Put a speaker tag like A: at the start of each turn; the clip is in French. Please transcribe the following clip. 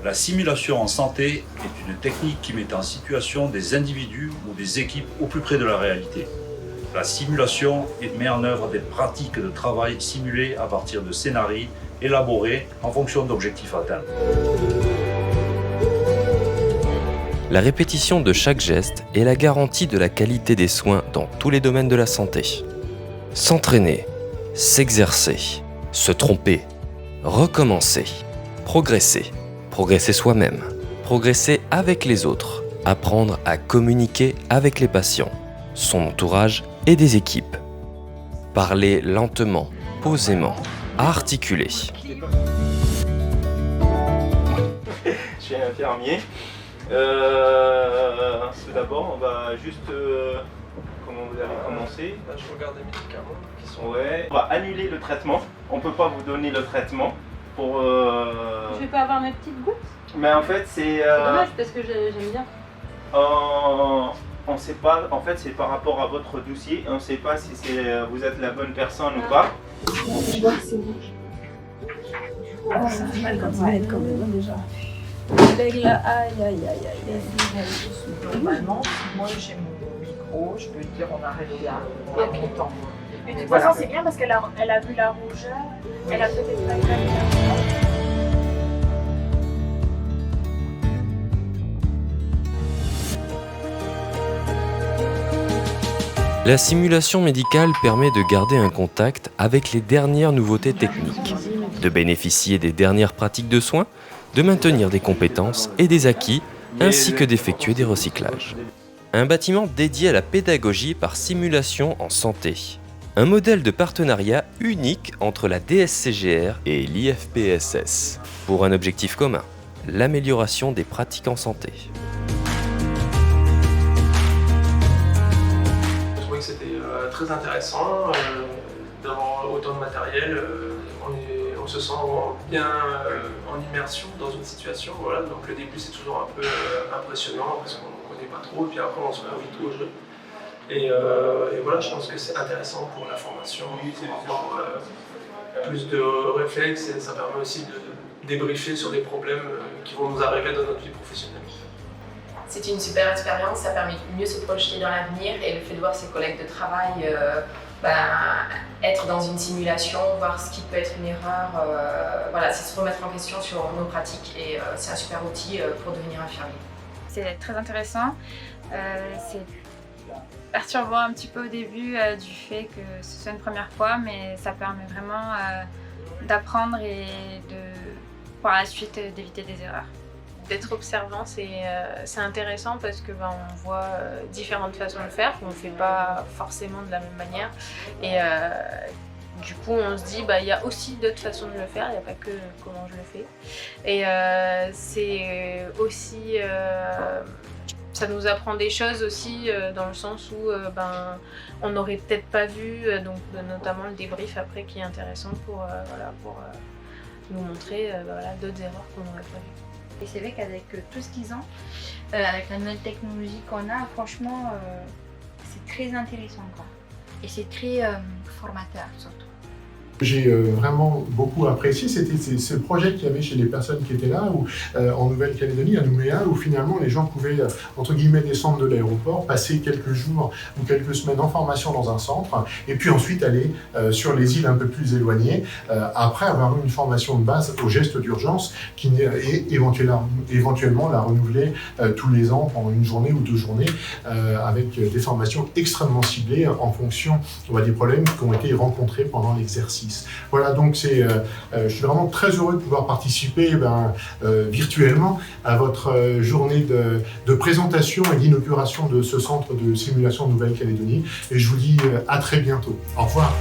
A: La simulation en santé est une technique qui met en situation des individus ou des équipes au plus près de la réalité. La simulation met en œuvre des pratiques de travail simulées à partir de scénarios élaborés en fonction d'objectifs atteints.
B: La répétition de chaque geste est la garantie de la qualité des soins dans tous les domaines de la santé. S'entraîner, s'exercer, se tromper, recommencer, progresser soi-même, progresser avec les autres, apprendre à communiquer avec les patients, son entourage et des équipes. Parler lentement, posément, articuler.
C: Je suis infirmier. Tout d'abord, on va juste... comment vous allez commencer?
D: Là, je regarde les médicaments qui sont...
C: Ouais. On va annuler le traitement. On ne peut pas vous donner le traitement pour...
E: Je vais pas avoir mes petites gouttes?
C: Mais en fait, c'est...
E: C'est dommage parce que j'aime bien.
C: On sait pas, en fait, c'est par rapport à votre dossier. On ne sait pas si vous êtes la bonne personne ou pas.
F: Je vois que c'est rouge. Ah, ça fait mal quand ça aide quand même déjà. Avec là, aïe aïe aïe aïe.
G: Normalement, si moi j'ai mon micro, je peux dire on arrête là, on est content.
H: Mais de toute façon, c'est bien parce qu'elle a vu la rougeur, elle a peut-être pas eu la lumière.
B: La simulation médicale permet de garder un contact avec les dernières nouveautés techniques, de bénéficier des dernières pratiques de soins, de maintenir des compétences et des acquis, ainsi que d'effectuer des recyclages. Un bâtiment dédié à la pédagogie par simulation en santé. Un modèle de partenariat unique entre la DSCGR et l'IFPSS, pour un objectif commun, l'amélioration des pratiques en santé.
D: Je trouvais que c'était très intéressant d'avoir autant de matériel. On se sent bien en immersion dans une situation. Voilà. Donc le début c'est toujours un peu impressionnant parce qu'on ne connaît pas trop, et puis après on se met vite au jeu. Et voilà, je pense que c'est intéressant pour la formation, pour plus de réflexes, et ça permet aussi de débriefer sur des problèmes qui vont nous arriver dans notre vie professionnelle.
I: C'est une super expérience, ça permet de mieux se projeter dans l'avenir, et le fait de voir ses collègues de travail être dans une simulation, voir ce qui peut être une erreur, voilà, c'est se remettre en question sur nos pratiques, et c'est un super outil pour devenir infirmier.
H: C'est très intéressant, c'est perturbant un petit peu au début du fait que ce soit une première fois, mais ça permet vraiment d'apprendre et par la suite d'éviter des erreurs.
E: D'être observant, c'est intéressant parce que on voit différentes façons de faire, qu'on ne fait pas forcément de la même manière. Et du coup, on se dit, il y a aussi d'autres façons de le faire, il n'y a pas que comment je le fais. Et c'est aussi... ça nous apprend des choses aussi dans le sens où on n'aurait peut-être pas vu, donc notamment le débrief après qui est intéressant pour nous montrer d'autres erreurs qu'on n'aurait pas vues.
J: Et c'est vrai qu'avec tout ce qu'ils ont, avec la nouvelle technologie qu'on a, franchement, c'est très intéressant, quoi. Et c'est très formateur surtout.
K: J'ai vraiment beaucoup apprécié, c'était ce projet qu'il y avait chez les personnes qui étaient là, où, en Nouvelle-Calédonie, à Nouméa, où finalement les gens pouvaient, entre guillemets, descendre de l'aéroport, passer quelques jours ou quelques semaines en formation dans un centre, et puis ensuite aller sur les îles un peu plus éloignées, après avoir eu une formation de base aux gestes d'urgence, et éventuellement la renouveler tous les ans pendant une journée ou 2 journées, avec des formations extrêmement ciblées en fonction des problèmes qui ont été rencontrés pendant l'exercice. Voilà, donc je suis vraiment très heureux de pouvoir participer virtuellement à votre journée de présentation et d'inauguration de ce centre de simulation de Nouvelle-Calédonie. Et je vous dis à très bientôt. Au revoir.